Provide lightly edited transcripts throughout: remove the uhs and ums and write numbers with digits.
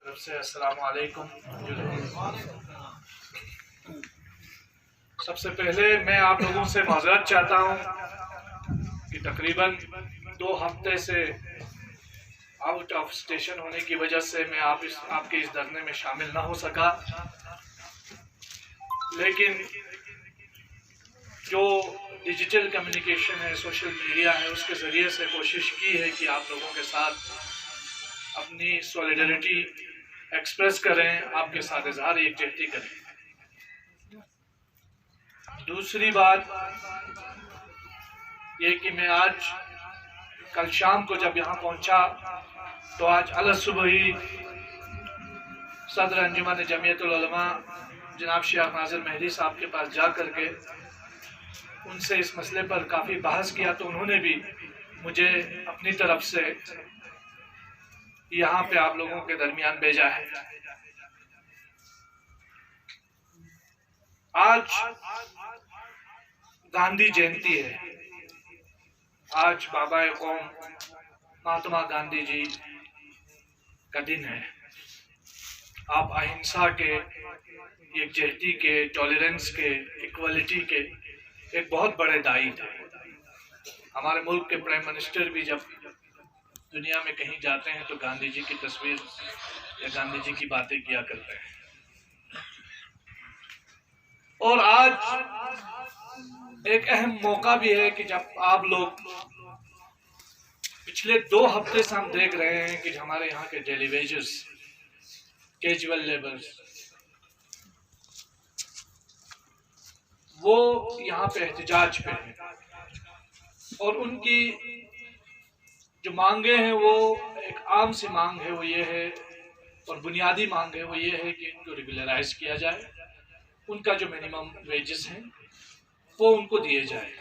तरफ से अस्सलाम वालेकुम। सबसे पहले मैं आप लोगों से माजरत चाहता हूँ कि तकरीबन 2 हफ्ते से आउट ऑफ स्टेशन होने की वजह से मैं आपके इस धरने में शामिल ना हो सका, लेकिन जो डिजिटल कम्युनिकेशन है, सोशल मीडिया है, उसके ज़रिए से कोशिश की है कि आप लोगों के साथ अपनी सॉलिडरिटी एक्सप्रेस करें, आपके साथ इजहार यकजहती करें। दूसरी बात ये कि मैं आज कल शाम को जब यहाँ पहुँचा तो आज अल सुबह ही सदर अंजुमन जमीयतुल उलमा जनाब शेख नाज़िर मेहदी साहब के पास जा कर के उनसे इस मसले पर काफ़ी बहस किया, तो उन्होंने भी मुझे अपनी तरफ से यहाँ पे आप लोगों के दरमियान भेजा है। आज गांधी जयंती है, आज बाबा कौम महात्मा गांधी जी का दिन है। आप अहिंसा के, यकजहती के, टॉलरेंस के, इक्वलिटी के एक बहुत बड़े दाई थे। हमारे मुल्क के प्राइम मिनिस्टर भी जब दुनिया में कहीं जाते हैं तो गांधी जी की तस्वीर या गांधी जी की बातें किया करते हैं। और आज एक अहम मौका भी है कि जब आप लोग पिछले 2 हफ्ते से हम देख रहे हैं कि हमारे यहाँ के डेली वेजर्स, कैजुअल लेबर्स, वो यहाँ पे एहतजाज पे हैं और उनकी जो मांगे हैं वो एक आम सी मांग है, वो ये है, और बुनियादी मांग है वो ये है कि इनको रेगुलराइज किया जाए, उनका जो मिनिमम वेजेस हैं वो उनको दिए जाए।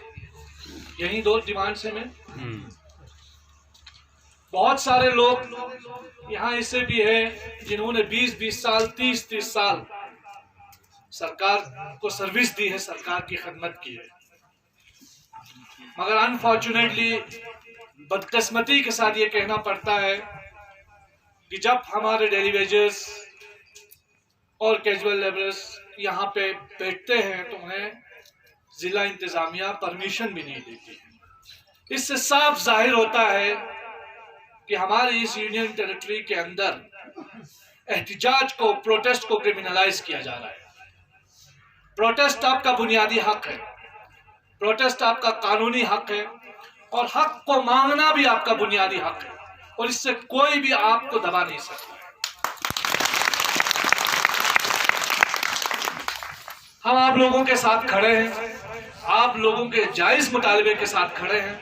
यही 2 डिमांड्स हैं। में बहुत सारे लोग यहाँ ऐसे भी हैं जिन्होंने 20-20 साल, 30-30 साल सरकार को सर्विस दी है, सरकार की खिदमत की है, मगर अनफॉर्चुनेटली बदकिस्मती के साथ ये कहना पड़ता है कि जब हमारे डेली वेजर्स और कैजुअल लेबरर्स यहाँ पे बैठते हैं तो उन्हें जिला इंतजामिया परमिशन भी नहीं देती है। इससे साफ जाहिर होता है कि हमारे इस यूनियन टेरिटरी के अंदर एहतिजाज को, प्रोटेस्ट को क्रिमिनलाइज किया जा रहा है। प्रोटेस्ट आपका बुनियादी हक है, प्रोटेस्ट आपका कानूनी हक है, और हक को मांगना भी आपका बुनियादी हक है, और इससे कोई भी आपको दबा नहीं सकता। हम आप लोगों के साथ खड़े हैं, आप लोगों के जायज मुतालबे के साथ खड़े हैं।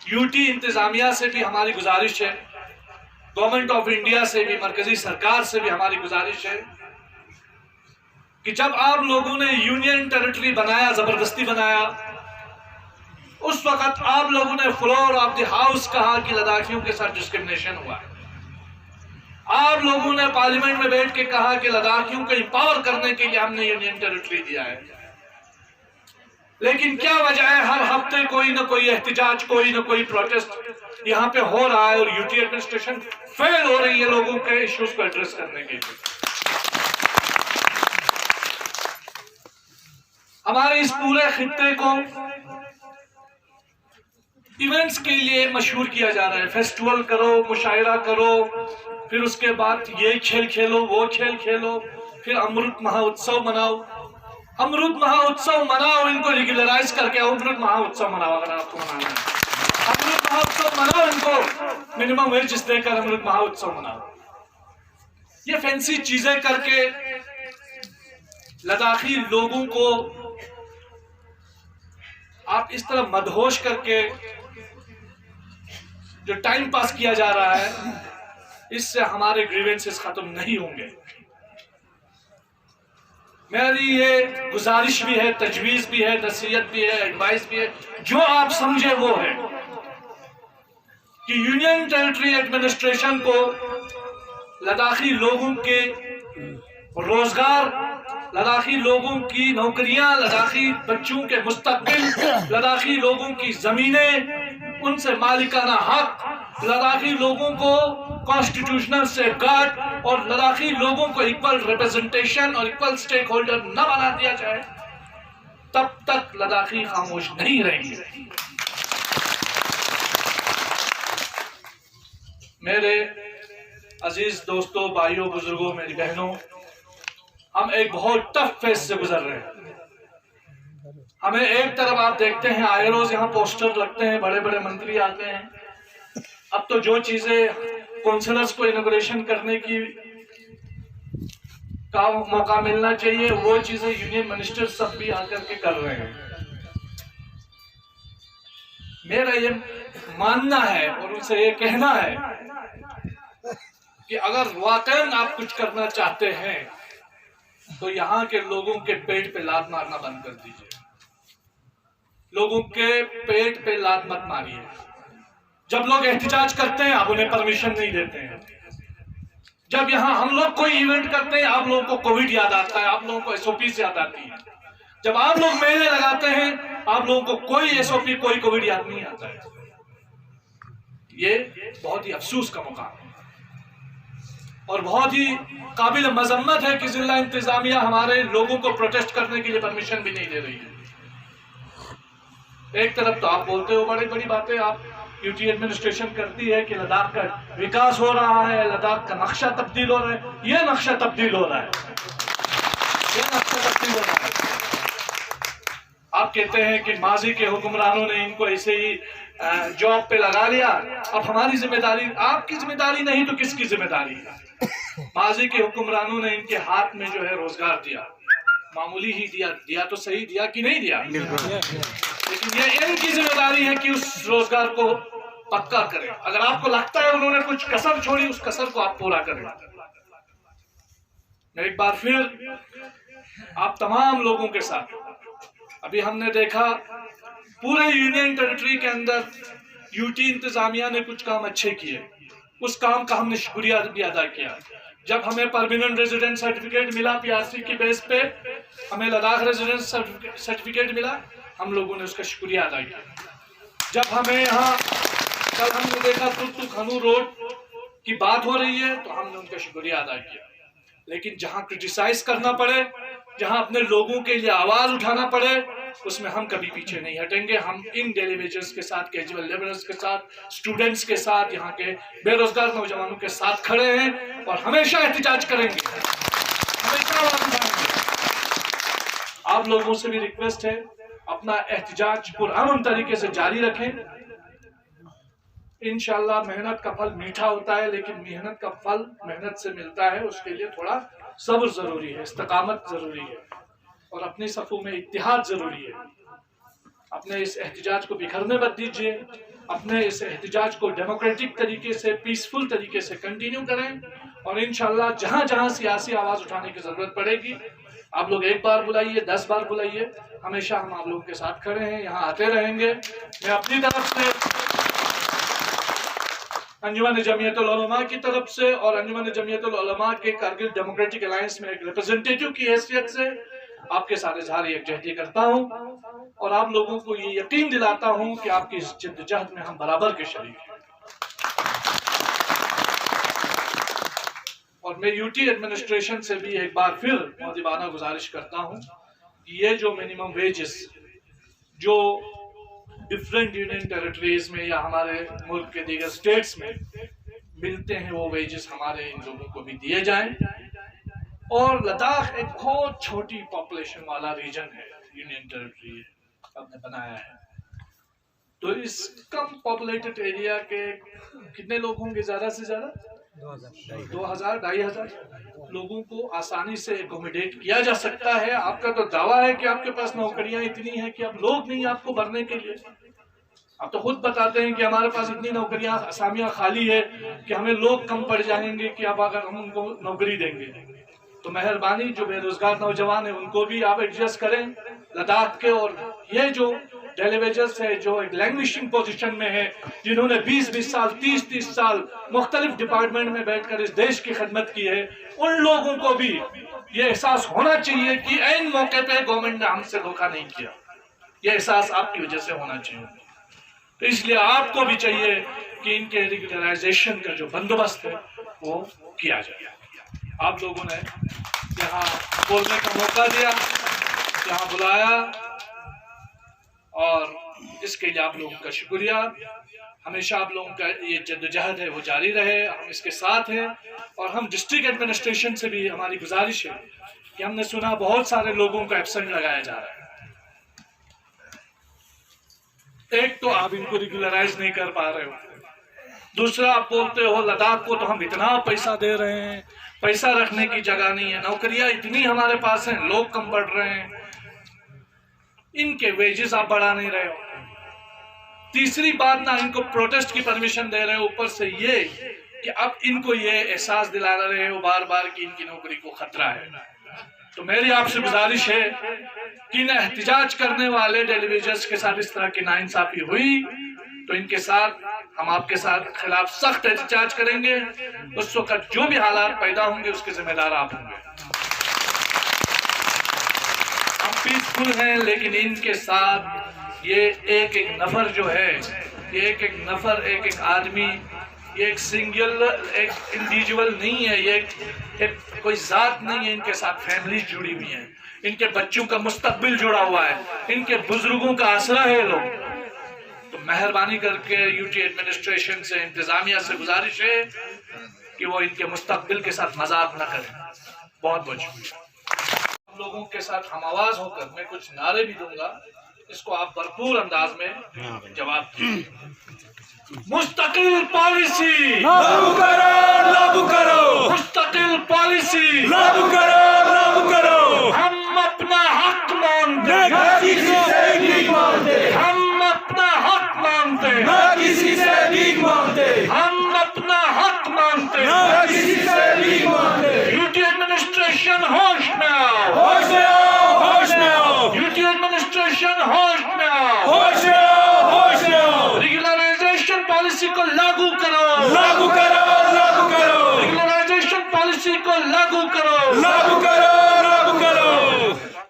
यूटी इंतजामिया से भी हमारी गुजारिश है, गवर्नमेंट ऑफ इंडिया से भी, मरकजी सरकार से भी हमारी गुजारिश है कि जब आप लोगों ने यूनियन टेरिटरी बनाया, जबरदस्ती बनाया, उस वक्त आप लोगों ने फ्लोर ऑफ द हाउस कहा कि लद्दाखियों के साथ डिस्क्रिमिनेशन हुआ है। आप लोगों ने पार्लियामेंट में बैठ के कहा कि लद्दाखियों को इंपावर करने के लिए हमने यूनियन टेरिटरी दिया है। लेकिन क्या वजह है, हर हफ्ते कोई ना कोई एहतिजाज, कोई ना कोई प्रोटेस्ट यहाँ पे हो रहा है, और यूटी एडमिनिस्ट्रेशन फेल हो रही है लोगों के इश्यूज को एड्रेस करने के लिए। हमारे इस पूरे खित्ते को इवेंट्स के लिए मशहूर किया जा रहा है। फेस्टिवल करो, मुशायरा करो, फिर उसके बाद ये खेल खेलो, वो खेल खेलो, फिर अमृत महोत्सव मनाओ। अमृत महोत्सव मनाओ, इनको रेगुलराइज करके अमृत महोत्सव मनाओ। अगर आपको मनाना है अमृत महोत्सव मनाओ, इनको मिनिमम वेजेस देकर अमृत महोत्सव मनाओ। ये फैंसी चीजें करके लद्दाखी लोगों को आप इस तरह मदहोश करके जो टाइम पास किया जा रहा है, इससे हमारे ग्रीवेंसेस खत्म नहीं होंगे। मेरी ये गुजारिश भी है, तजवीज भी है, नसीहत भी है, एडवाइस भी है, जो आप समझे वो है कि यूनियन टेरिटरी एडमिनिस्ट्रेशन को लद्दाखी लोगों के रोजगार, लद्दाखी लोगों की नौकरियां, लद्दाखी बच्चों के मुस्तकबिल, लद्दाखी लोगों की जमीनें, उनसे मालिकाना हक, लद्दाखी लोगों को कॉन्स्टिट्यूशनल सेफगार्ड और लद्दाखी लोगों को इक्वल रिप्रेजेंटेशन और इक्वल स्टेक होल्डर न बना दिया जाए, तब तक लद्दाखी खामोश नहीं रहेंगे। मेरे अजीज दोस्तों, भाइयों, बुजुर्गों, मेरी बहनों, हम एक बहुत टफ फेज से गुजर रहे हैं। हमें एक तरफ आप देखते हैं आए रोज यहाँ पोस्टर लगते हैं, बड़े बड़े मंत्री आते हैं। अब तो जो चीजें काउंसिलर्स को इनॉग्रेशन करने की का मौका मिलना चाहिए, वो चीजें यूनियन मिनिस्टर सब भी आकर के कर रहे हैं। मेरा ये मानना है और उनसे ये कहना है कि अगर वाकई आप कुछ करना चाहते हैं तो यहाँ के लोगों के पेट पे लात मारना बंद कर दीजिए। लोगों के पेट पे लात मत मारिए। जब लोग एहतिजाज करते हैं आप उन्हें परमिशन नहीं देते हैं। जब यहाँ हम लोग कोई इवेंट करते हैं आप लोगों को कोविड याद आता है, आप लोगों को एसओपी याद आती है। जब आप लोग मेले लगाते हैं आप लोगों को कोई एसओपी, कोई कोविड याद नहीं आता है। ये बहुत ही अफसोस का मौका है और बहुत ही काबिल मजम्मत है कि जिला इंतजामिया हमारे लोगों को प्रोटेस्ट करने के लिए परमिशन भी नहीं दे रही है। एक तरफ तो आप बोलते हो बड़ी बड़ी बातें, आप यूटी एडमिनिस्ट्रेशन करती है कि लद्दाख का विकास हो रहा है, लद्दाख का नक्शा तब्दील हो रहा है। ये नक्शा तब्दील हो रहा है, ये नक्शा तब्दील हो रहा है। आप कहते हैं कि माजी के हुक्मरानों ने इनको ऐसे ही जॉब पे लगा लिया, अब हमारी जिम्मेदारी। आपकी जिम्मेदारी नहीं तो किसकी जिम्मेदारी है? माजी के हुक्मरानों ने इनके हाथ में जो है रोजगार दिया, मामूली ही दिया तो सही दिया कि नहीं दिया, लेकिन ये इनकी जिम्मेदारी है कि उस रोजगार को पक्का करें। अगर आपको लगता है उन्होंने कुछ कसर छोड़ी, उस कसर को आप पूरा करें। मैं एक बार फिर आप तमाम लोगों के साथ, अभी हमने देखा पूरे यूनियन टेरिटरी के अंदर यूटी इंतजामिया ने कुछ काम अच्छे किए, उस काम का हमने शुक्रिया भी अदा किया। जब हमें परमानेंट रेजिडेंट सर्टिफिकेट मिला पीआरसी की बेस पे, हमें लद्दाख रेजिडेंट सर्टिफिकेट मिला, हम लोगों ने उसका शुक्रिया अदा किया। जब हमें यहाँ कल हमने देखा तुर्तु खनू रोड की बात हो रही है तो हमने उनका शुक्रिया अदा किया। लेकिन जहाँ क्रिटिसाइज करना पड़े, जहाँ अपने लोगों के लिए आवाज उठाना पड़े, उसमें हम कभी पीछे नहीं हटेंगे। हम इन डेली वेजर्स के साथ, कैजुअल लेबरर्स के साथ, स्टूडेंट्स के साथ, यहाँ के बेरोजगार नौजवानों के साथ खड़े हैं और हमेशा एहतिजाज करेंगे, हमेशा आवाज उठाएंगे। आप लोगों से भी रिक्वेस्ट है, अपना एहतिजाज पुरअमन तरीके से जारी रखें। इंशाल्लाह मेहनत का फल मीठा होता है, लेकिन मेहनत का फल मेहनत से मिलता है, उसके लिए थोड़ा सब्र जरूरी है, इस्तकामत जरूरी है और अपनी सफों में इत्तिहाद जरूरी है। अपने इस एहतिजाज को बिखरने मत दीजिए, अपने इस एहतिजाज को डेमोक्रेटिक तरीके से, पीसफुल तरीके से कंटिन्यू करें और इंशाल्लाह जहां जहां सियासी आवाज उठाने की जरूरत पड़ेगी, आप लोग एक बार बुलाइए, 10 बार बुलाइए, हमेशा हम आप लोगों के साथ खड़े हैं, यहाँ आते रहेंगे। मैं अपनी तरफ से अंजुमन जमीयतुल उलमा की तरफ से और अंजुमन जमीयतुल उलमा के कारगिल डेमोक्रेटिक अलायंस में एक रिप्रेजेंटेटिव की हैसियत से आपके साथ इजहार यकजहती करता हूं और आप लोगों को ये यकीन दिलाता हूं कि आपकी इस जिद्दोजहद में हम बराबर के शरीक हैं। और मैं यूटी एडमिनिस्ट्रेशन से भी एक बार फिर मौदिबाना गुजारिश करता हूं कि ये जो मिनिमम वेजेस जो डिफरेंट यूनियन टेरिटरीज में या हमारे मुल्क के दीगर स्टेट्स में मिलते हैं, वो वेजेस हमारे इन लोगों को भी दिए जाएं। और लद्दाख एक बहुत छोटी पॉपुलेशन वाला रीजन है, यूनियन टेरिटरी हमने बनाया है, तो इस कम पॉपुलेटेड एरिया के कितने लोग होंगे? ज्यादा से ज्यादा 2000 2500 लोगों को आसानी से एकोमोडेट किया जा सकता है। आपका तो दावा है कि आपके पास नौकरियां इतनी हैं कि अब लोग नहीं आपको भरने के लिए। आप तो खुद बताते हैं कि हमारे पास इतनी नौकरियां, असामियां खाली है कि हमें लोग कम पड़ जाएंगे कि अब अगर हम उनको नौकरी देंगे तो मेहरबानी जो बेरोजगार नौजवान है उनको भी आप एडजस्ट करें लद्दाख के। और ये जो डेलीवेजर्स है जो एक लैंग्विशिंग पोजीशन में है, जिन्होंने 20-20 साल 30-30 साल मुख्तलिफ डिपार्टमेंट में बैठकर इस देश की खिदमत की है, उन लोगों को भी ये एहसास होना चाहिए कि ऐन मौके पे गवर्नमेंट ने हमसे धोखा नहीं किया। ये एहसास आपकी वजह से होना चाहिए। तो इसलिए आपको भी चाहिए कि इनके रेगुलराइजेशन का जो बंदोबस्त है वो किया जाए। आप लोगों ने यहाँ बोलने का मौका दिया, यहाँ बुलाया, और इसके लिए आप लोगों का शुक्रिया। हमेशा आप लोगों का ये जद्दोजहद है वो जारी रहे, हम इसके साथ हैं। और हम डिस्ट्रिक्ट एडमिनिस्ट्रेशन से भी हमारी गुजारिश है कि हमने सुना बहुत सारे लोगों को एब्सेंट लगाया जा रहा है। एक तो आप इनको रेगुलराइज नहीं कर पा रहे हो, दूसरा आप बोलते हो लद्दाख को तो हम इतना पैसा दे रहे हैं, पैसा रखने की जगह नहीं है, नौकरियां इतनी हमारे पास हैं, लोग कम बढ़ रहे हैं, इनके वेजेस आप बढ़ा नहीं रहे हो। तीसरी बात, ना इनको प्रोटेस्ट की परमिशन दे रहे हो, ऊपर से ये कि अब इनको ये एहसास दिला रहे हो बार बार कि इनकी नौकरी को खतरा है। तो मेरी आपसे गुजारिश है कि इन एहतिजाज करने वाले टेलीविजन के साथ इस तरह की नाइंसाफी हुई तो इनके साथ हम आपके साथ खिलाफ सख्त एहतिजाज करेंगे। उस वक्त जो भी हालात पैदा होंगे उसके जिम्मेदार आप होंगे। हम पीसफुल हैं, लेकिन इनके साथ ये एक एक नफर जो है, ये एक एक नफर, एक एक आदमी, ये एक सिंगल, एक इंडिविजुअल नहीं है, ये एक कोई जात नहीं है। इनके साथ फैमिलीज जुड़ी हुई हैं, इनके बच्चों का मुस्तकबिल जुड़ा हुआ है, इनके बुजुर्गों का आसरा है लोग। तो मेहरबानी करके यूटी एडमिनिस्ट्रेशन से, इंतजामिया से गुजारिश है कि वो इनके मुस्तकबिल के साथ मजाक न करें। बहुत बहुत शुक्रिया। आप लोगों के साथ हम आवाज होकर मैं कुछ नारे भी दूंगा, इसको आप भरपूर अंदाज में जवाब दीजिए। मुस्तकिल पॉलिसी लागू करो, लागू करो। मुस्तकिल पॉलिसी लागू करो, लागू करो। हम अपना हक मांगते, न किसी से भीख मांगते, हम अपना हक मांगते, न किसी से भीख